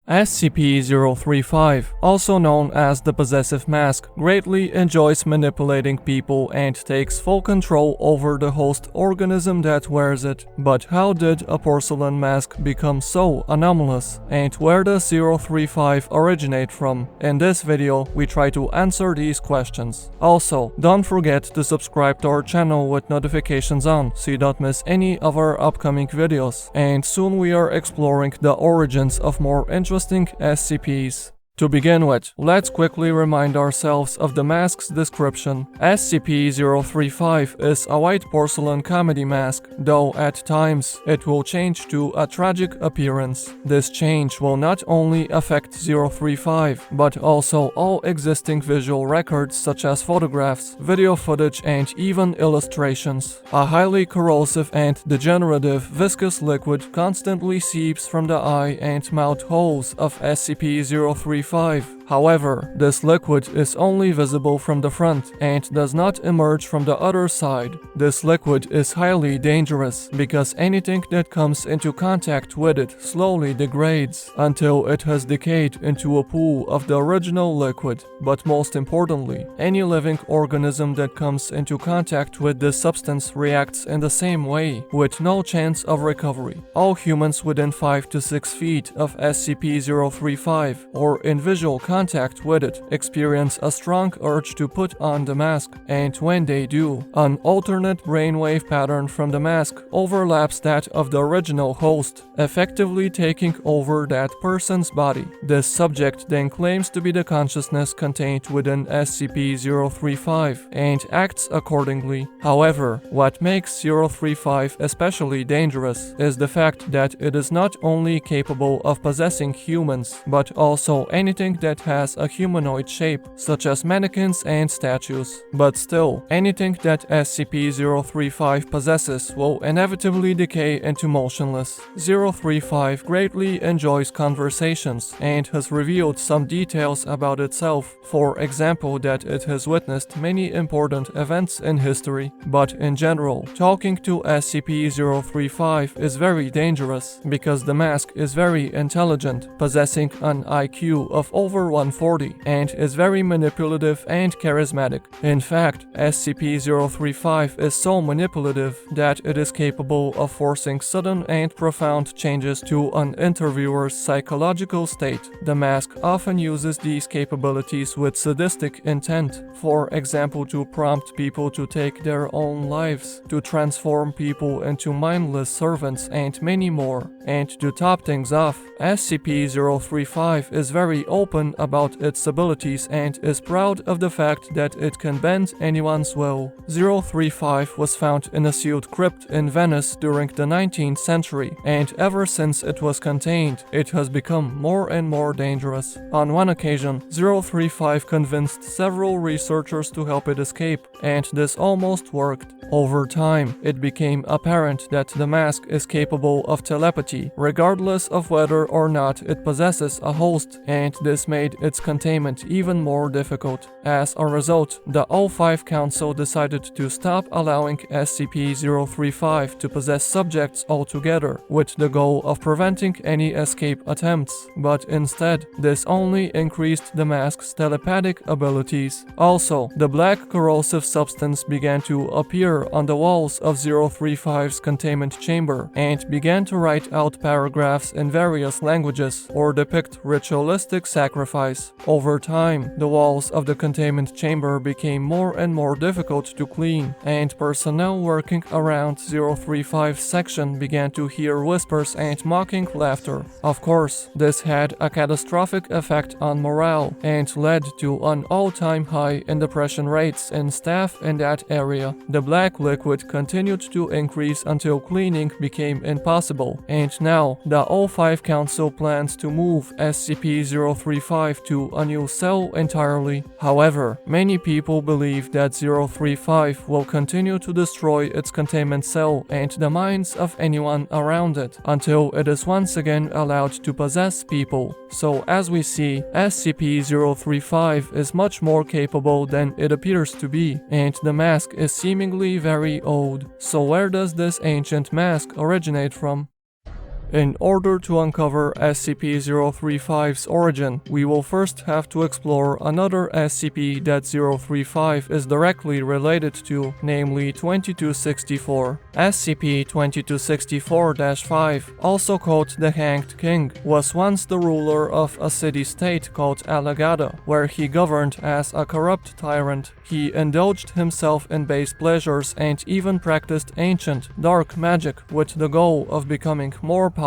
SCP-035, also known as the Possessive Mask, greatly enjoys manipulating people and takes full control over the host organism that wears it. But how did a porcelain mask become so anomalous? And where does 035 originate from? In this video, we try to answer these questions. Also, don't forget to subscribe to our channel with notifications on so you don't miss any of our upcoming videos. And soon we are exploring the origins of more interesting SCPs. To begin with, let's quickly remind ourselves of the mask's description. SCP-035 is a white porcelain comedy mask, though at times it will change to a tragic appearance. This change will not only affect 035, but also all existing visual records such as photographs, video footage, and even illustrations. A highly corrosive and degenerative viscous liquid constantly seeps from the eye and mouth holes of SCP-035. However, this liquid is only visible from the front and does not emerge from the other side. This liquid is highly dangerous because anything that comes into contact with it slowly degrades until it has decayed into a pool of the original liquid. But most importantly, any living organism that comes into contact with this substance reacts in the same way, with no chance of recovery. All humans within 5 to 6 feet of SCP-035 or in visual contact with it experience a strong urge to put on the mask, and when they do, an alternate brainwave pattern from the mask overlaps that of the original host, effectively taking over that person's body. This subject then claims to be the consciousness contained within SCP-035 and acts accordingly. However, what makes 035 especially dangerous is the fact that it is not only capable of possessing humans, but also anything that has a humanoid shape, such as mannequins and statues. But still, anything that SCP-035 possesses will inevitably decay into motionless. 035 greatly enjoys conversations and has revealed some details about itself, for example that it has witnessed many important events in history. But in general, talking to SCP-035 is very dangerous because the mask is very intelligent, possessing an IQ of over 140 and is very manipulative and charismatic. In fact, SCP-035 is so manipulative that it is capable of forcing sudden and profound changes to an interviewer's psychological state. The mask often uses these capabilities with sadistic intent, for example to prompt people to take their own lives, to transform people into mindless servants, and many more. And to top things off, SCP-035 is very open about its abilities and is proud of the fact that it can bend anyone's will. 035 was found in a sealed crypt in Venice during the 19th century, and ever since it was contained, it has become more and more dangerous. On one occasion, 035 convinced several researchers to help it escape, and this almost worked. Over time, it became apparent that the mask is capable of telepathy, regardless of whether or not it possesses a host, and this made its containment even more difficult. As a result, the O5 Council decided to stop allowing SCP-035 to possess subjects altogether, with the goal of preventing any escape attempts, but instead, this only increased the mask's telepathic abilities. Also, the black corrosive substance began to appear on the walls of 035's containment chamber and began to write out paragraphs in various languages or depict ritualistic sacrifice. Over time, the walls of the containment chamber became more and more difficult to clean, and personnel working around 035's section began to hear whispers and mocking laughter. Of course, this had a catastrophic effect on morale and led to an all-time high in depression rates in staff in that area. The black liquid continued to increase until cleaning became impossible, and now the O5 Council plans to move SCP-035 to a new cell entirely. However, many people believe that 035 will continue to destroy its containment cell and the minds of anyone around it until it is once again allowed to possess people. So as we see, SCP-035 is much more capable than it appears to be, and the mask is seemingly very old. So where does this ancient mask originate from? In order to uncover SCP-035's origin, we will first have to explore another SCP that 035 is directly related to, namely 2264. SCP-2264-5, also called the Hanged King, was once the ruler of a city-state called Alagada, where he governed as a corrupt tyrant. He indulged himself in base pleasures and even practiced ancient, dark magic with the goal of becoming more powerful.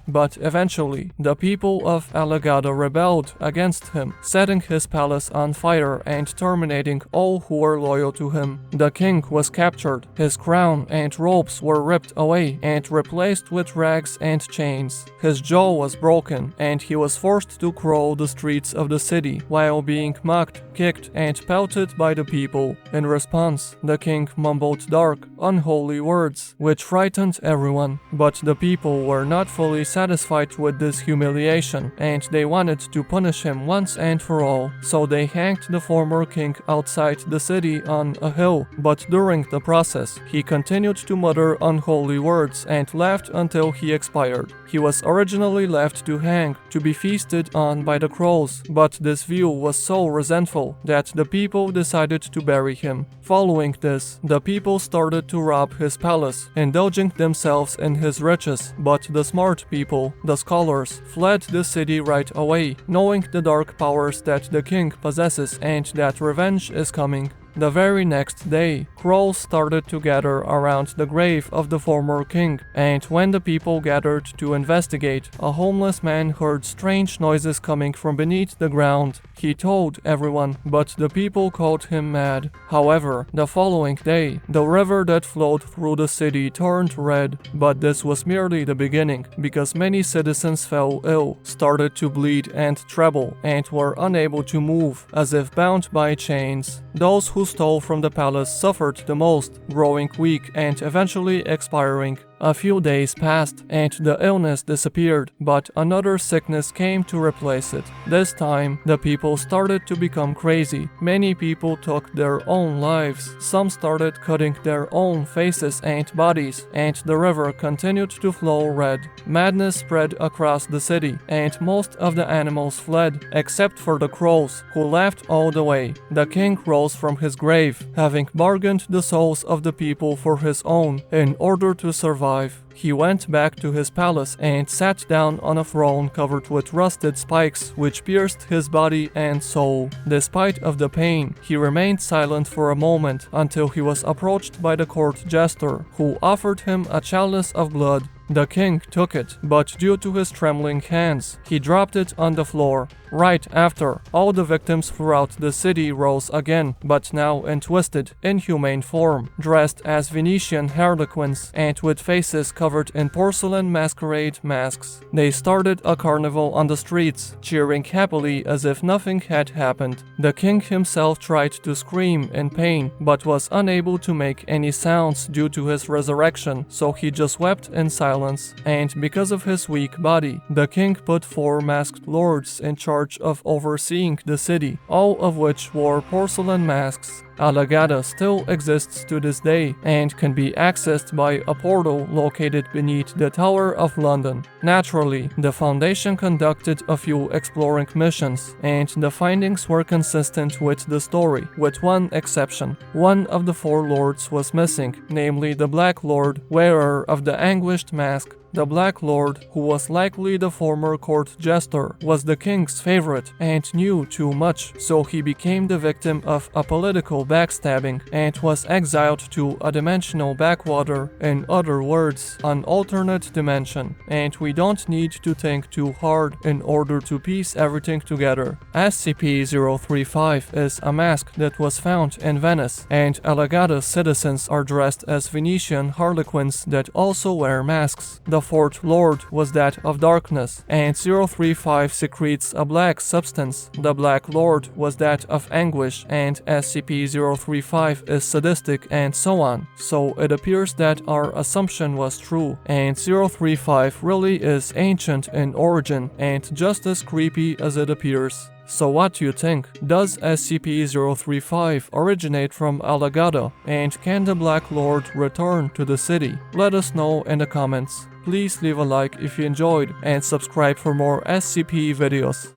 But eventually, the people of Alagada rebelled against him, setting his palace on fire and terminating all who were loyal to him. The king was captured, his crown and robes were ripped away and replaced with rags and chains. His jaw was broken, and he was forced to crawl the streets of the city while being mocked, kicked, and pelted by the people. In response, the king mumbled dark, unholy words, which frightened everyone. But the people were not fully satisfied with this humiliation, and they wanted to punish him once and for all. So they hanged the former king outside the city on a hill, but during the process, he continued to mutter unholy words and laughed until he expired. He was originally left to hang, to be feasted on by the crows, but this view was so resentful that the people decided to bury him. Following this, the people started to rob his palace, indulging themselves in his riches, but the smart people, the scholars, fled the city right away, knowing the dark powers that the king possesses and that revenge is coming. The very next day, crows started to gather around the grave of the former king, and when the people gathered to investigate, a homeless man heard strange noises coming from beneath the ground. He told everyone, but the people called him mad. However, the following day, the river that flowed through the city turned red, but this was merely the beginning, because many citizens fell ill, started to bleed and tremble, and were unable to move, as if bound by chains. Those who stole from the palace suffered the most, growing weak and eventually expiring. A few days passed and the illness disappeared, but another sickness came to replace it. This time, the people started to become crazy. Many people took their own lives. Some started cutting their own faces and bodies, and the river continued to flow red. Madness spread across the city, and most of the animals fled, except for the crows, who laughed all the way. The king rose from his grave, having bargained the souls of the people for his own in order to survive. He went back to his palace and sat down on a throne covered with rusted spikes which pierced his body and soul. Despite of the pain, he remained silent for a moment until he was approached by the court jester, who offered him a chalice of blood. The king took it, but due to his trembling hands, he dropped it on the floor. Right after, all the victims throughout the city rose again, but now in twisted, inhumane form, dressed as Venetian harlequins and with faces covered in porcelain masquerade masks. They started a carnival on the streets, cheering happily as if nothing had happened. The king himself tried to scream in pain, but was unable to make any sounds due to his resurrection, so he just wept in silence. And because of his weak body, the king put 4 masked lords in charge of overseeing the city, all of which wore porcelain masks. Alagada still exists to this day and can be accessed by a portal located beneath the Tower of London. Naturally, the Foundation conducted a few exploring missions, and the findings were consistent with the story, with one exception. One of the 4 lords was missing, namely the Black Lord, wearer of the Anguished Mask. The Black Lord, who was likely the former court jester, was the king's favorite and knew too much, so he became the victim of a political backstabbing and was exiled to a dimensional backwater, in other words, an alternate dimension. And we don't need to think too hard in order to piece everything together. SCP-035 is a mask that was found in Venice, and Alagada's citizens are dressed as Venetian harlequins that also wear masks. The 4th Lord was that of darkness, and 035 secretes a black substance. The Black Lord was that of anguish, and SCP-035 is sadistic, and so on. So it appears that our assumption was true, and 035 really is ancient in origin and just as creepy as it appears. So what do you think? Does SCP-035 originate from Alagada, and can the Black Lord return to the city? Let us know in the comments. Please leave a like if you enjoyed and subscribe for more SCP videos.